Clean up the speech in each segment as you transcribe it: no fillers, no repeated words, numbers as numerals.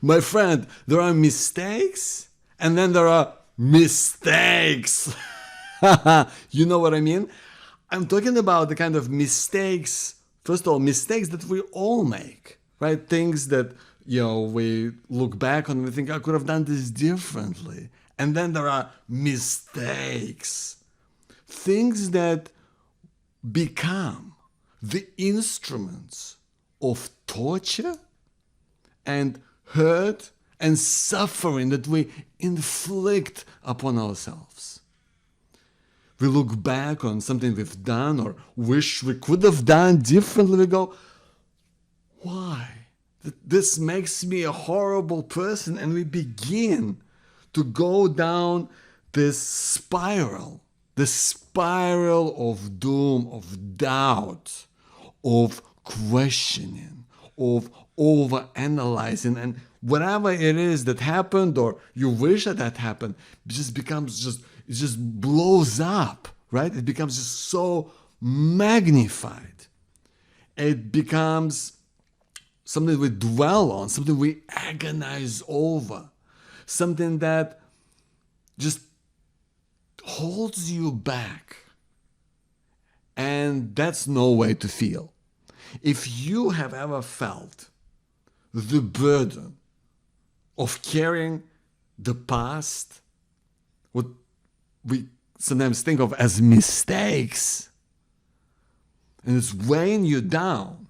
My friend, there are mistakes and then there are mistakes. You know what I mean? I'm talking about the kind of mistakes, first of all, mistakes that we all make, right? Things that, we look back on and we think, I could have done this differently. And then there are mistakes, things that become the instruments of torture and hurt and suffering that we inflict upon ourselves. We look back on something we've done or wish we could have done differently. We go, why? This makes me a horrible person. And we begin to go down this spiral of doom, of doubt, of questioning, of overanalyzing, and whatever it is that happened or you wish that happened, it just blows up, right? It becomes just so magnified. It becomes something we dwell on, something we agonize over, something that just holds you back. And that's no way to feel. If you have ever felt the burden of carrying the past, what we sometimes think of as mistakes, and it's weighing you down,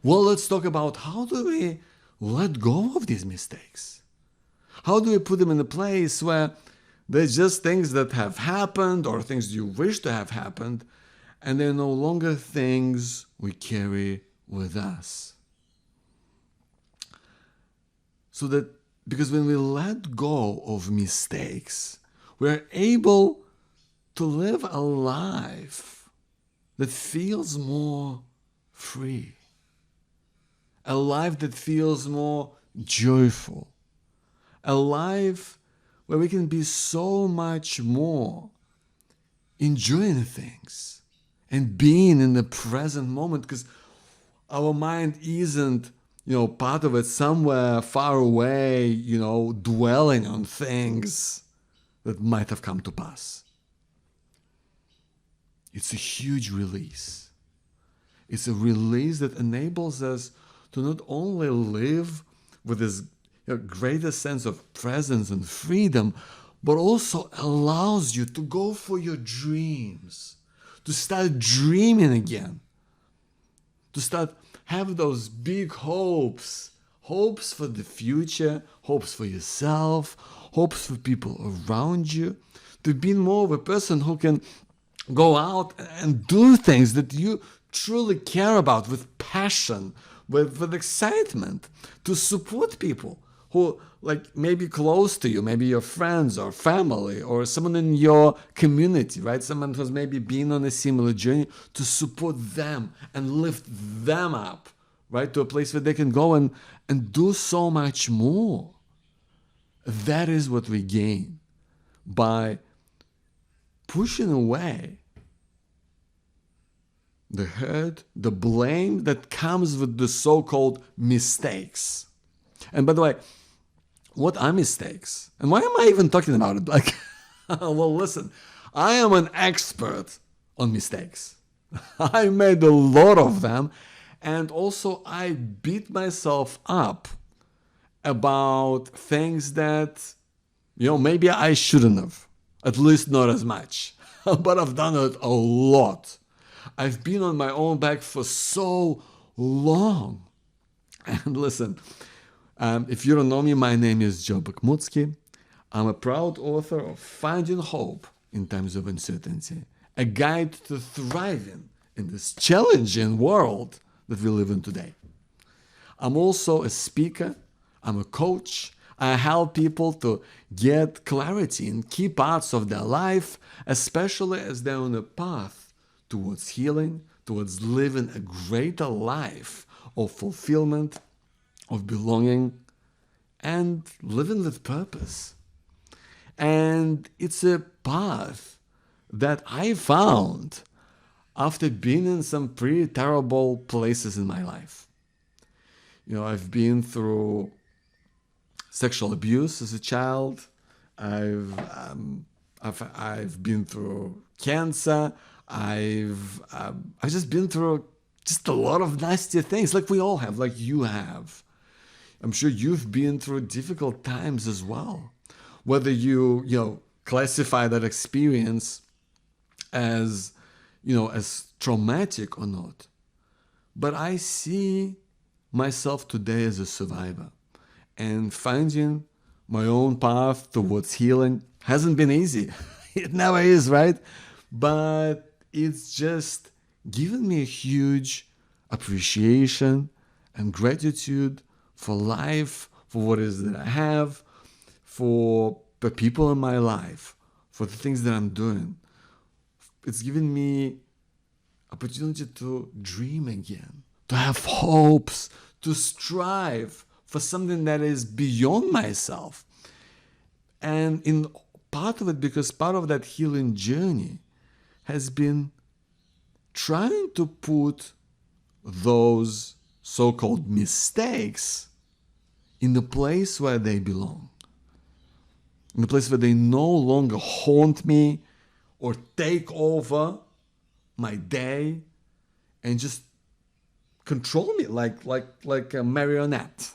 well, let's talk about how do we let go of these mistakes? How do we put them in a place where they're just things that have happened or things you wish to have happened, and they're no longer things we carry with us? So that, because when we let go of mistakes, we're able to live a life that feels more free, a life that feels more joyful, a life where we can be so much more enjoying things and being in the present moment, because our mind isn't, part of it somewhere far away, dwelling on things that might have come to pass. It's a huge release. It's a release that enables us to not only live with this greater sense of presence and freedom, but also allows you to go for your dreams, to start dreaming again, to start have those big hopes for the future, hopes for yourself, hopes for people around you, to be more of a person who can go out and do things that you truly care about with passion, with excitement, to support people who maybe close to you, maybe your friends or family or someone in your community, right? Someone who's maybe been on a similar journey, to support them and lift them up, right? To a place where they can go and do so much more. That is what we gain by pushing away the hurt, the blame that comes with the so-called mistakes. And by the way, what are mistakes? And why am I even talking about it? Well, listen, I am an expert on mistakes. I made a lot of them. And also I beat myself up about things that, maybe I shouldn't have. At least not as much. But I've done it a lot. I've been on my own back for so long. And listen, if you don't know me, my name is Joe Bakhmutsky. I'm a proud author of Finding Hope in Times of Uncertainty, a guide to thriving in this challenging world that we live in today. I'm also a speaker. I'm a coach. I help people to get clarity in key parts of their life, especially as they're on a path towards healing, towards living a greater life of fulfillment, of belonging, and living with purpose. And it's a path that I found after being in some pretty terrible places in my life. I've been through sexual abuse as a child. I've been through cancer. I've just been through just a lot of nasty things, like we all have, like you have. I'm sure you've been through difficult times as well. Whether you classify that experience as, as traumatic or not. But I see myself today as a survivor, and finding my own path towards healing hasn't been easy. It never is, right? But it's just given me a huge appreciation and gratitude for life, for what it is that I have, for the people in my life, for the things that I'm doing. It's given me opportunity to dream again, to have hopes, to strive for something that is beyond myself. And in part of it, because part of that healing journey has been trying to put those so-called mistakes in the place where they belong, in the place where they no longer haunt me or take over my day and just control me like a marionette.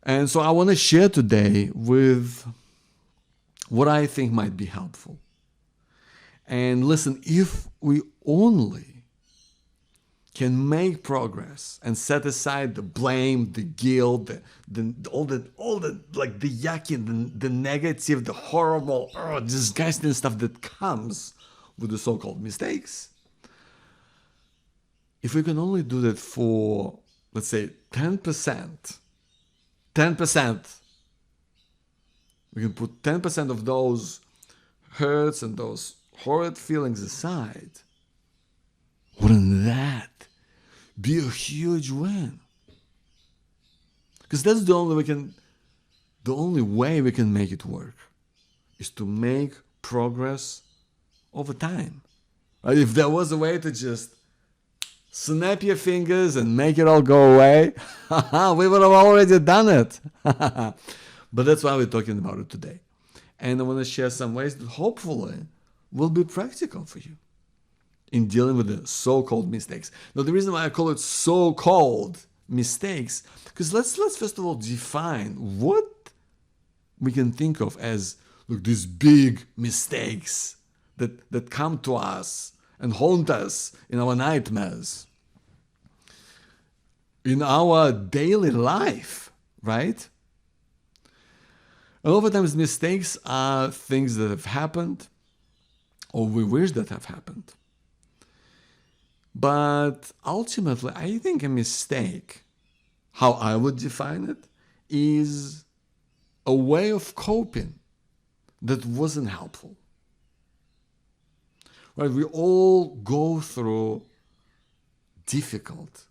And so I want to share today with what I think might be helpful. And listen, if we only can make progress and set aside the blame, the guilt, all the like the yucky, the negative, the horrible, disgusting stuff that comes with the so-called mistakes. If we can only do that for, let's say, 10%, we can put 10% of those hurts and those horrid feelings aside. Wouldn't that be a huge win? Because that's the only way we can make it work, is to make progress over time. Right? If there was a way to just snap your fingers and make it all go away, we would have already done it. But that's why we're talking about it today. And I want to share some ways that hopefully will be practical for you in dealing with the so-called mistakes. Now, the reason why I call it so-called mistakes, because let's first of all define what we can think of as these big mistakes that come to us and haunt us in our nightmares, in our daily life, right? And oftentimes mistakes are things that have happened or we wish that have happened. But ultimately, I think a mistake, how I would define it, is a way of coping that wasn't helpful. Right? We all go through difficult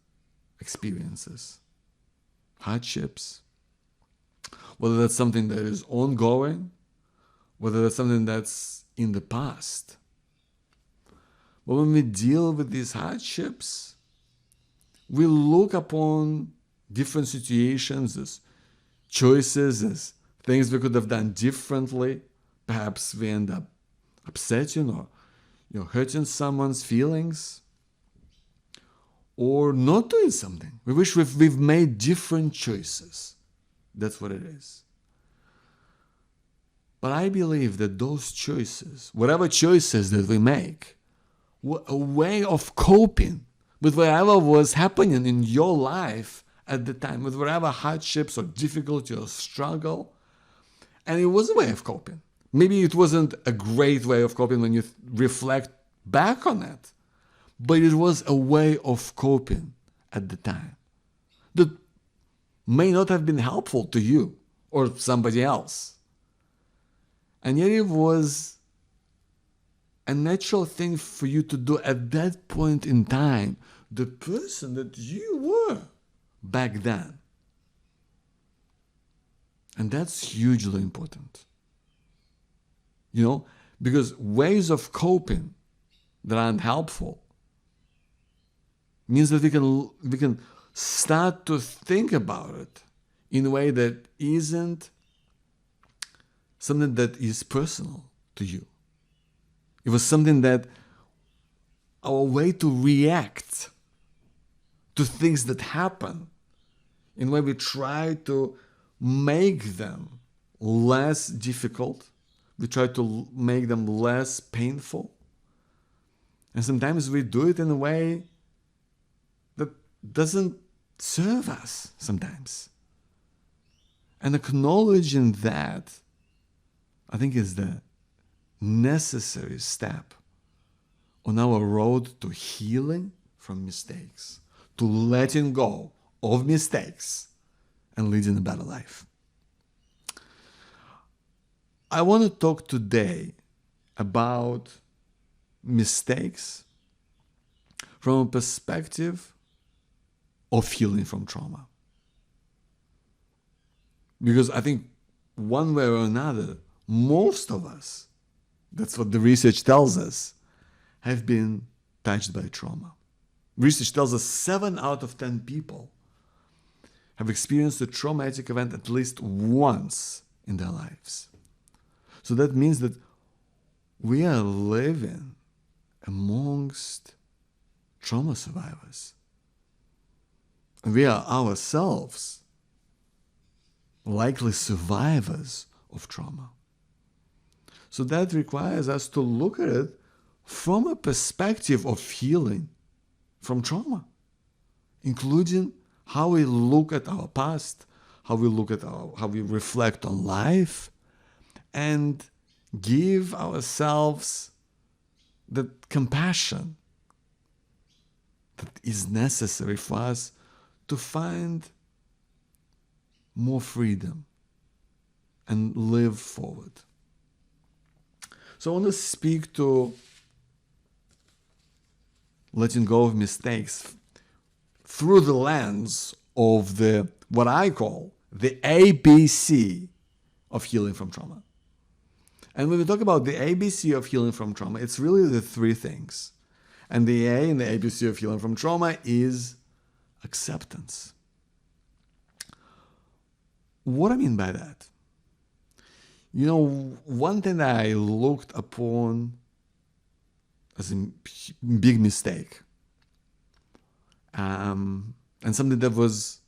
experiences, hardships, whether that's something that is ongoing, whether that's something that's in the past. But when we deal with these hardships, we look upon different situations as choices, as things we could have done differently. Perhaps we end up upsetting or hurting someone's feelings, or not doing something. We wish we've made different choices. That's what it is. But I believe that those choices, whatever choices that we make, were a way of coping with whatever was happening in your life at the time, with whatever hardships or difficulty or struggle. And it was a way of coping. Maybe it wasn't a great way of coping when you reflect back on it, but it was a way of coping at the time that may not have been helpful to you or somebody else. And yet it was a natural thing for you to do at that point in time, the person that you were back then. And that's hugely important. Because ways of coping that aren't helpful means that we can start to think about it in a way that isn't something that is personal to you. It was something that our way to react to things that happen, in a way we try to make them less difficult, we try to make them less painful, and sometimes we do it in a way that doesn't serve us sometimes. And acknowledging that, I think, is the necessary step on our road to healing from mistakes, to letting go of mistakes and leading a better life. I want to talk today about mistakes from a perspective of healing from trauma. Because I think one way or another, most of us, that's what the research tells us, have been touched by trauma. Research tells us 7 out of 10 people have experienced a traumatic event at least once in their lives. So that means that we are living amongst trauma survivors. And we are ourselves likely survivors of trauma. So that requires us to look at it from a perspective of healing from trauma, including how we look at our past, how we reflect on life, and give ourselves the compassion that is necessary for us to find more freedom and live forward. So I want to speak to letting go of mistakes through the lens of what I call the ABC of healing from trauma. And when we talk about the ABC of healing from trauma, it's really the 3 things. And the A in the ABC of healing from trauma is acceptance. What I mean by that? You know, one thing that I looked upon as a big mistake, and something that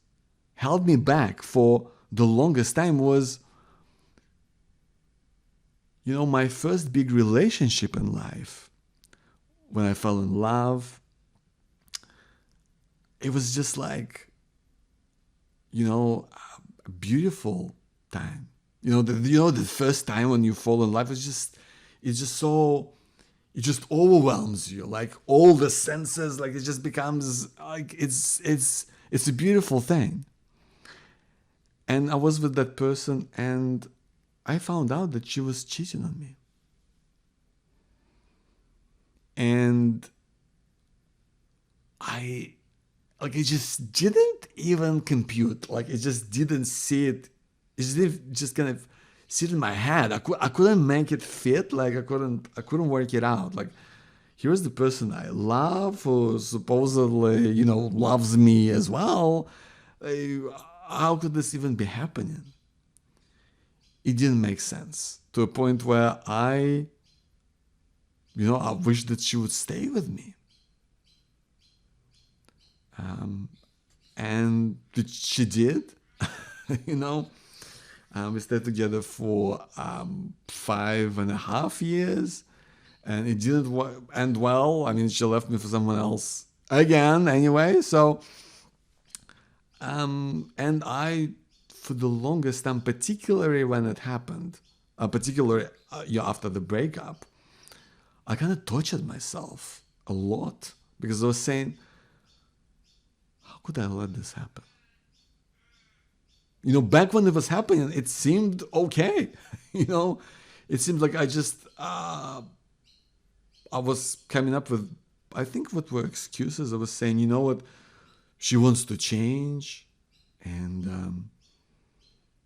held me back for the longest time was, you know, my first big relationship in life. When I fell in love, it was just like, you know, a beautiful time. The first time when you fall in love, it just overwhelms you. Like all the senses, like it just becomes like it's a beautiful thing. And I was with that person, and I found out that she was cheating on me. And it just didn't even compute. Like it just didn't see it. It just kind of sit in my head. I couldn't make it fit. Like I couldn't work it out. Like here's the person I love, who supposedly, loves me as well. How could this even be happening? It didn't make sense, to a point where I wish that she would stay with me. And she did. We stayed together for 5.5 years, and it didn't end well. I mean, she left me for someone else again anyway. So, and I, for the longest time, particularly when it happened, after the breakup, I kind of tortured myself a lot, because I was saying, how could I let this happen? Back when it was happening, it seemed okay. It seemed like I was coming up with, I think, what were excuses. I was saying, you know what, she wants to change, and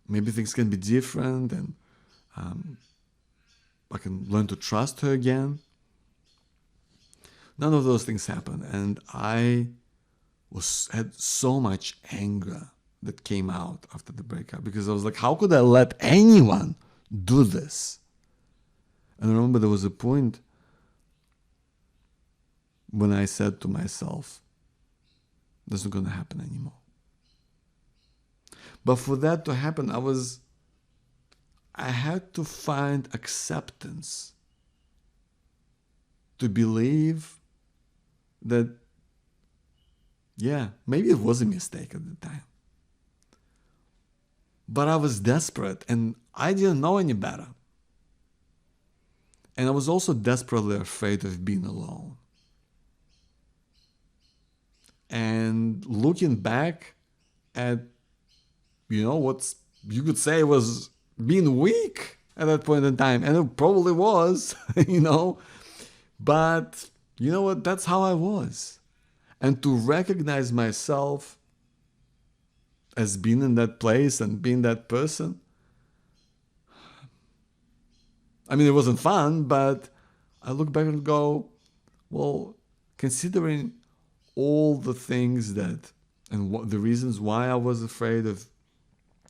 maybe things can be different, and I can learn to trust her again. None of those things happened, and I had so much anger that came out after the breakup, because I was like, how could I let anyone do this? And I remember there was a point when I said to myself, this isn't going to happen anymore. But for that to happen, I had to find acceptance to believe that, yeah, maybe it was a mistake at the time. But I was desperate and I didn't know any better. And I was also desperately afraid of being alone. And looking back at, what you could say was being weak at that point in time, and it probably was, but you know what? That's how I was. And to recognize myself as being in that place and being that person, I mean, it wasn't fun, but I look back and go, well, considering all the things and what the reasons why I was afraid of,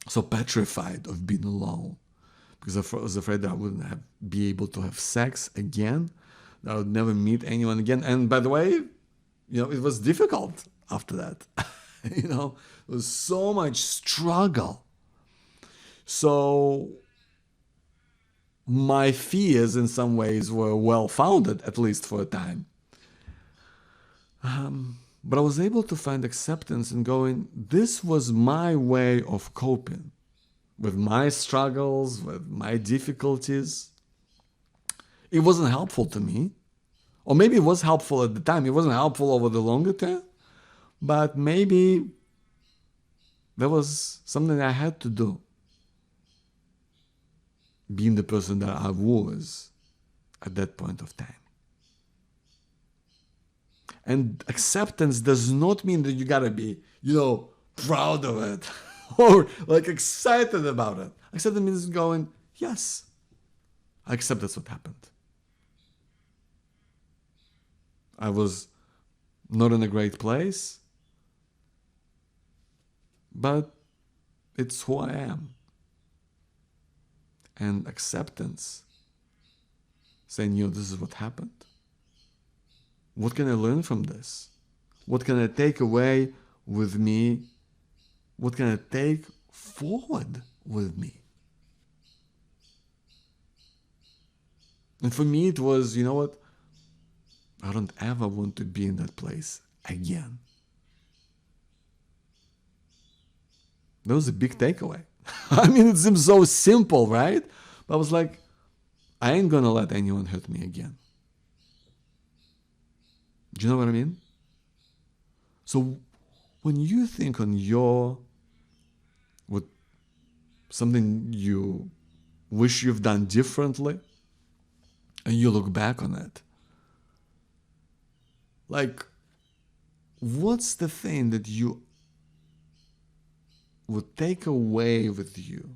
so petrified of being alone, because I was afraid that I wouldn't be able to have sex again, that I would never meet anyone again. And by the way, it was difficult after that. There was so much struggle. So my fears in some ways were well-founded, at least for a time. But I was able to find acceptance in going, this was my way of coping with my struggles, with my difficulties. It wasn't helpful to me. Or maybe it was helpful at the time. It wasn't helpful over the longer term. But maybe there was something I had to do, being the person that I was at that point of time. And acceptance does not mean that you gotta be, proud of it or like excited about it. Acceptance means going, yes, I accept that's what happened. I was not in a great place, but it's who I am. And acceptance, saying, this is what happened. What can I learn from this? What can I take away with me? What can I take forward with me? And for me, it was, I don't ever want to be in that place again. That was a big takeaway. I mean, it seems so simple, right? But I was like, I ain't gonna let anyone hurt me again. Do you know what I mean? So when you think on what something you wish you've done differently, and you look back on it, like, what's the thing that you would take away with you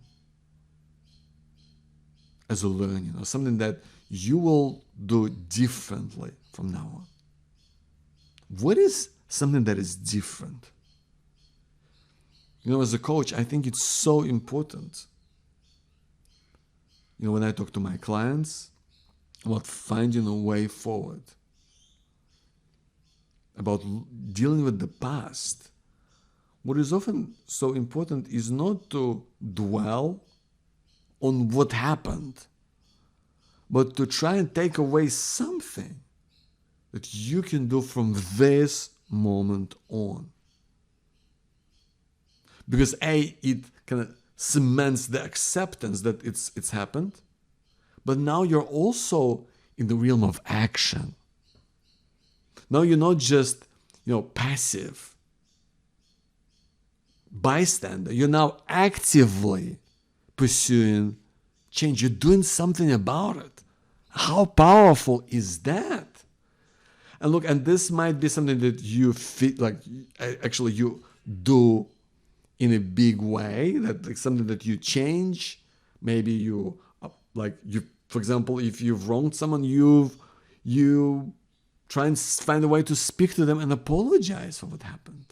as a learning, or something that you will do differently from now on? What is something that is different? As a coach, I think it's so important. When I talk to my clients about finding a way forward, about dealing with the past, what is often so important is not to dwell on what happened, but to try and take away something that you can do from this moment on. Because it kind of cements the acceptance that it's happened, but now you're also in the realm of action. Now you're not just, passive bystander. You're now actively pursuing change. You're doing something about it. How powerful is that? And look, and this might be something that you feel like actually you do in a big way, that like something that you change. Maybe you, for example, if you've wronged someone, you Try and find a way to speak to them and apologize for what happened.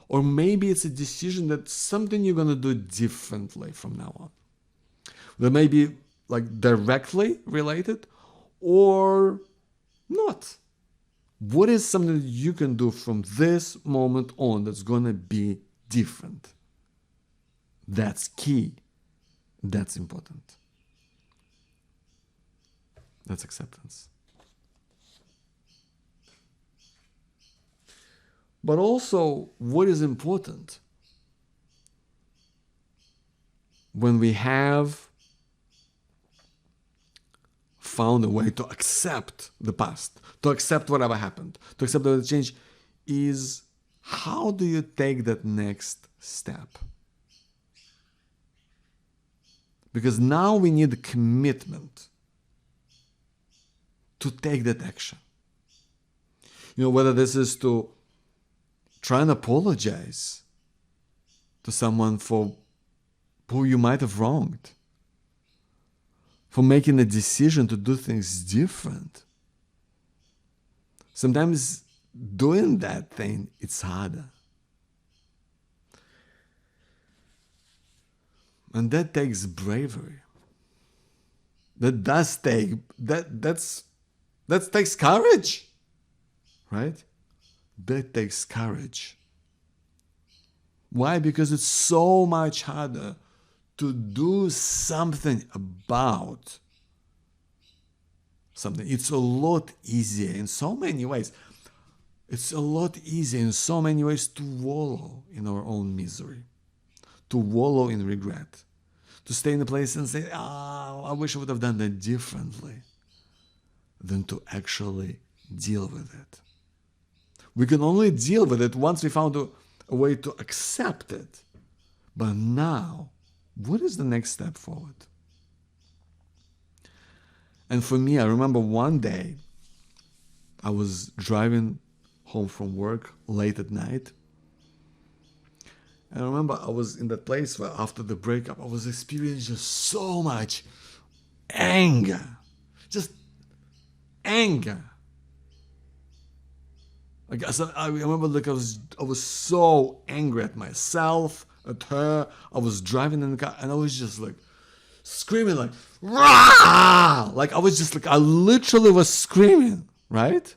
Or maybe it's a decision that's something you're going to do differently from now on. That may be like directly related or not. What is something that you can do from this moment on that's going to be different? That's key. That's important. That's acceptance. But also, what is important when we have found a way to accept the past, to accept whatever happened, to accept the change, is how do you take that next step? Because now we need commitment to take that action. Whether this is to try and apologize to someone for who you might have wronged, for making a decision to do things different. Sometimes doing that thing, it's harder. And that takes bravery. That takes courage, right? That takes courage. Why? Because it's so much harder to do something about something. It's a lot easier in so many ways. It's a lot easier in so many ways to wallow in our own misery, to wallow in regret, to stay in a place and say, I wish I would have done that differently, than to actually deal with it. We can only deal with it once we found a way to accept it. But now, what is the next step forward? And for me, I remember one day I was driving home from work late at night. And I remember I was in that place where after the breakup, I was experiencing just so much anger. Just anger. I remember I was so angry at myself, at her. I was driving in the car and I was just like screaming like, rah! Like I was just like, I literally was screaming, right?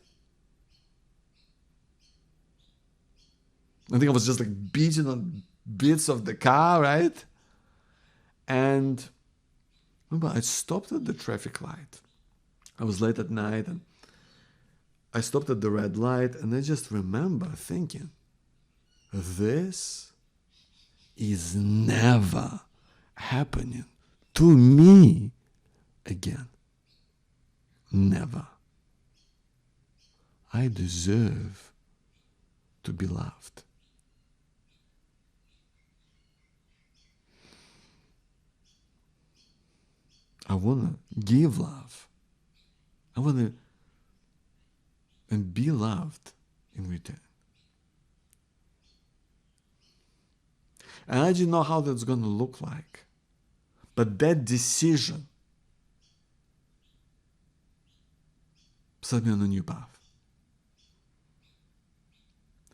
I think I was just like beating on bits of the car, right? And remember, I stopped at the traffic light. I was late at night and I stopped at the red light and I just remember thinking, this is never happening to me again. Never. I deserve to be loved. I want to give love. I want to and be loved in return. And I didn't know how that's going to look like. But that decision set me on a new path.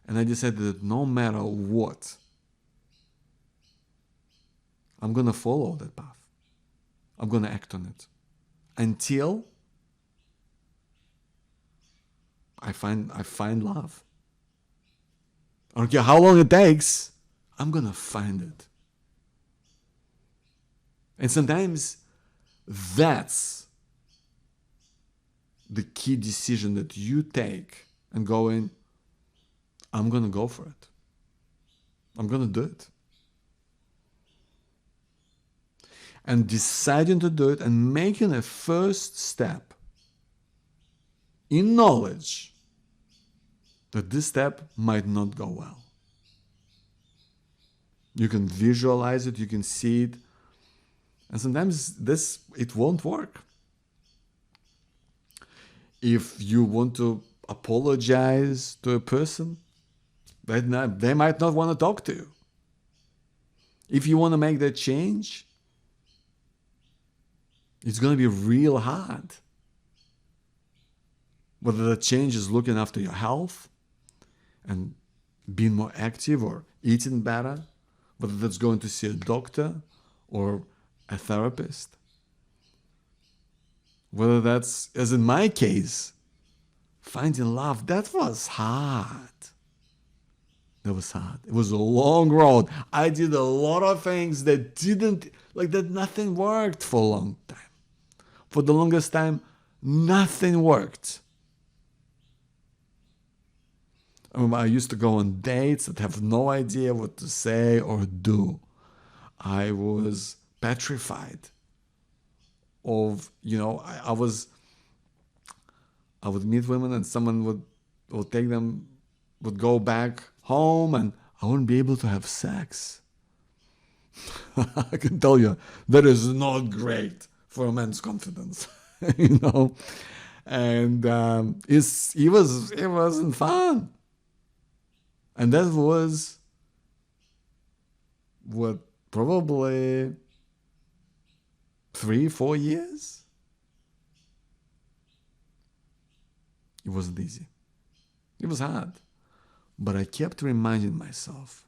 And I decided that no matter what, I'm going to follow that path. I'm going to act on it until I find love. I don't care how long it takes, I'm going to find it. And sometimes that's the key decision that you take and going, I'm going to go for it. I'm going to do it. And deciding to do it and making a first step in knowledge that this step might not go well. You can visualize it, you can see it, and sometimes it won't work. If you want to apologize to a person, they might not want to talk to you. If you want to make that change, it's going to be real hard. Whether the change is looking after your health and being more active or eating better, whether that's going to see a doctor or a therapist, whether that's, as in my case, finding love. That was hard. That was hard. It was a long road. I did a lot of things that nothing worked for a long time. For the longest time, nothing worked. I used to go on dates that have no idea what to say or do. I was petrified of, I would meet women and someone would take them, would go back home and I wouldn't be able to have sex. I can tell you, that is not great for a man's confidence, And it wasn't fun. And that was probably 3-4 years. It wasn't easy. It was hard. But I kept reminding myself,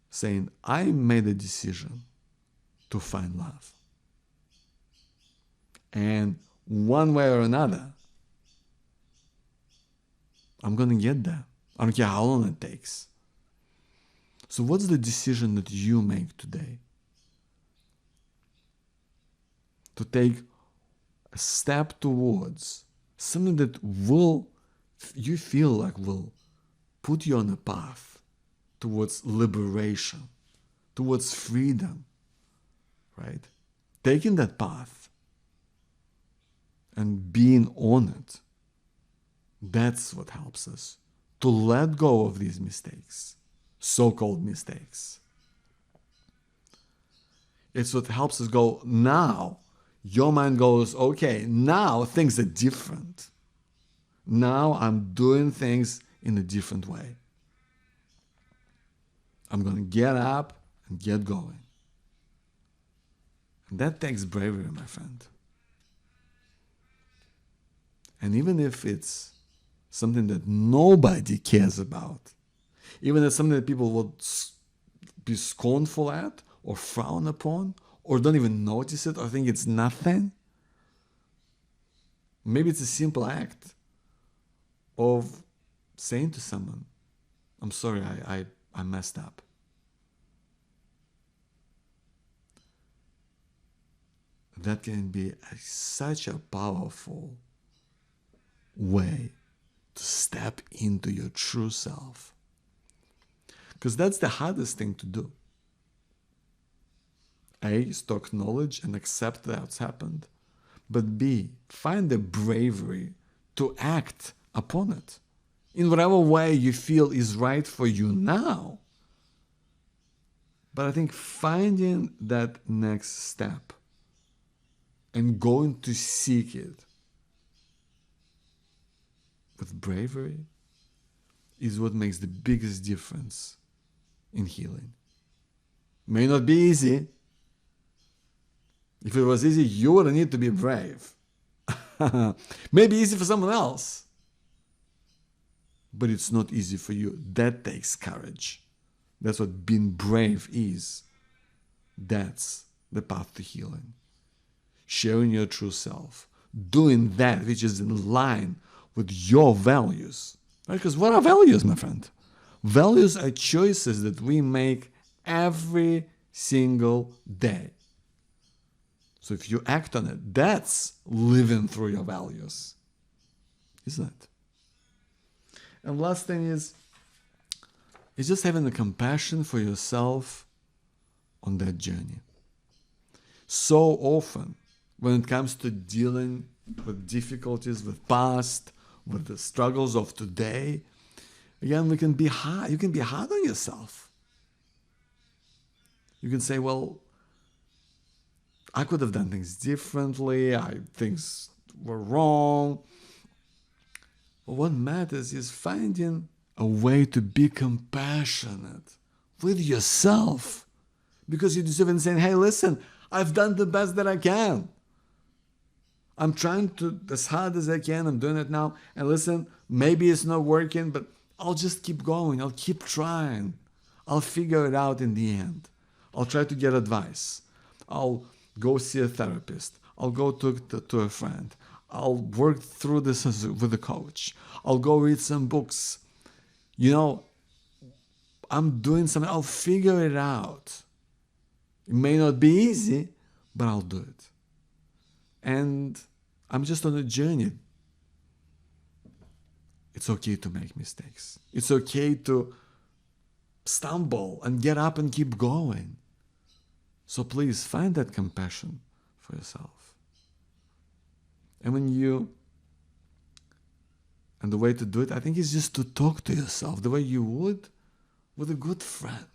saying, I made a decision to find love. And one way or another, I'm going to get there. I don't care how long it takes. So what's the decision that you make today? To take a step towards something that you feel like will put you on a path towards liberation, towards freedom, right? Taking that path and being on it, that's what helps us to let go of these mistakes, so-called mistakes. It's what helps us go, now your mind goes, okay, now things are different. Now I'm doing things in a different way. I'm going to get up and get going. And that takes bravery, my friend. And even if it's something that nobody cares about, even if it's something that people would be scornful at or frown upon or don't even notice it or think it's nothing, maybe it's a simple act of saying to someone, I'm sorry, I messed up. That can be such a powerful way to step into your true self. Because that's the hardest thing to do. A, is to acknowledge and accept that it's happened. But B, find the bravery to act upon it in whatever way you feel is right for you now. But I think finding that next step and going to seek it with bravery is what makes the biggest difference in healing. May not be easy. If it was easy, you wouldn't need to be brave. Maybe easy for someone else, but it's not easy for you. That takes courage. That's what being brave is. That's the path to healing. Sharing your true self. Doing that which is in line with your values. Right? Because what are values, my friend? Values are choices that we make every single day. So if you act on it, that's living through your values. Isn't it? And last thing is just having the compassion for yourself on that journey. So often, when it comes to dealing with difficulties, with past, with the struggles of today, again, we can be hard. You can be hard on yourself. You can say, well, I could have done things differently. Things were wrong. But what matters is finding a way to be compassionate with yourself. Because you deserve it, and saying, hey, listen, I've done the best that I can. I'm trying to, as hard as I can, I'm doing it now. And listen, maybe it's not working, but I'll just keep going. I'll keep trying. I'll figure it out in the end. I'll try to get advice. I'll go see a therapist. I'll go to a friend. I'll work through this with a coach. I'll go read some books. You know, I'm doing something. I'll figure it out. It may not be easy, but I'll do it. And I'm just on a journey. It's okay to make mistakes. It's okay to stumble and get up and keep going. So please find that compassion for yourself. And and the way to do it, I think, is just to talk to yourself the way you would with a good friend.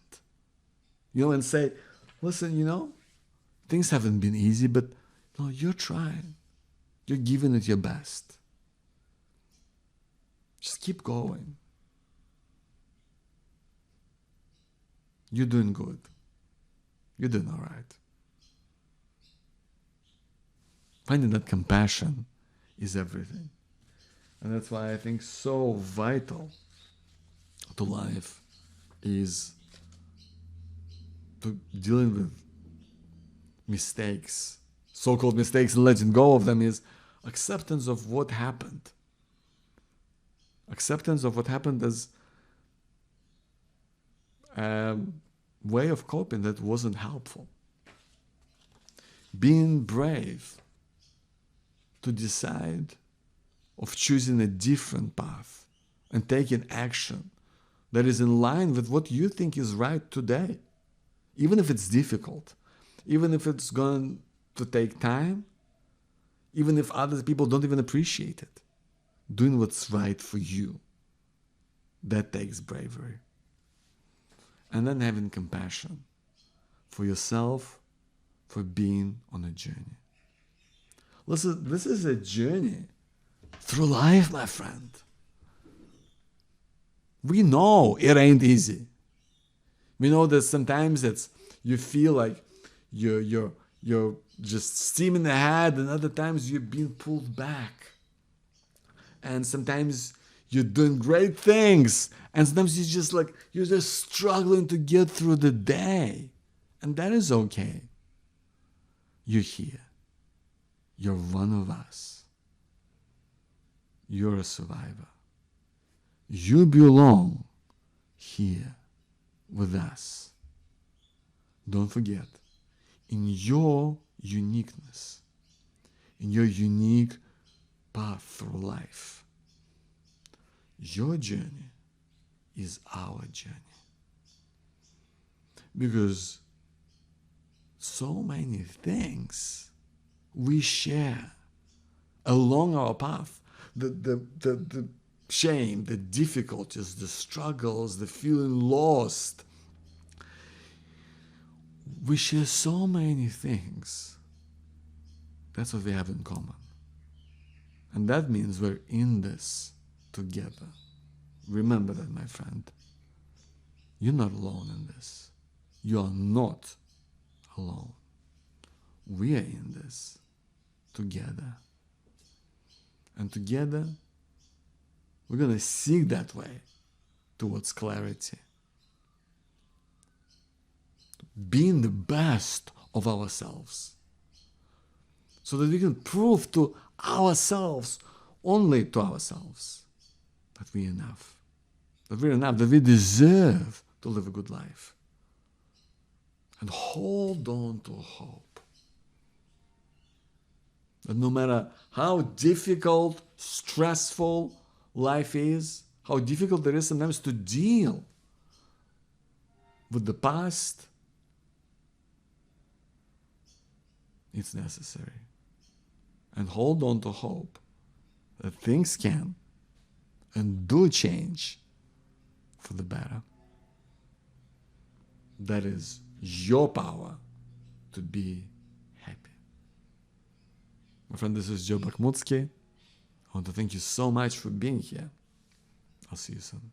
And say, listen, things haven't been easy, but no, you're trying. You're giving it your best. Just keep going. You're doing good. You're doing all right. Finding that compassion is everything. And that's why I think so vital to life is to dealing with mistakes, so-called mistakes, and letting go of them, is acceptance of what happened. Acceptance of what happened as a way of coping that wasn't helpful. Being brave to decide of choosing a different path and taking action that is in line with what you think is right today. Even if it's difficult, even if it's going to take time, even if other people don't even appreciate it. Doing what's right for you, that takes bravery. And then having compassion for yourself, for being on a journey. Listen, this is a journey through life, my friend. We know it ain't easy. We know that sometimes you feel like you're just steaming ahead, and other times you're being pulled back. And sometimes you're doing great things, and sometimes you're just struggling to get through the day. And that is okay. You're here. You're one of us. You're a survivor. You belong here with us. Don't forget, in your uniqueness, in your unique path through life, your journey is our journey. Because so many things we share along our path. The shame, the difficulties, the struggles, the feeling lost. We share so many things. That's what we have in common. And that means we're in this together. Remember that, my friend. You're not alone in this. You are not alone. We are in this together. And together, we're going to seek that way towards clarity. Being the best of ourselves. So that we can prove to ourselves, only to ourselves, that we're enough. That we're enough, that we deserve to live a good life. And hold on to hope. That no matter how difficult, stressful life is, how difficult it is sometimes to deal with the past, it's necessary. And hold on to hope that things can and do change for the better. That is your power to be happy. My friend, this is Joe Bakhmutsky. I want to thank you so much for being here. I'll see you soon.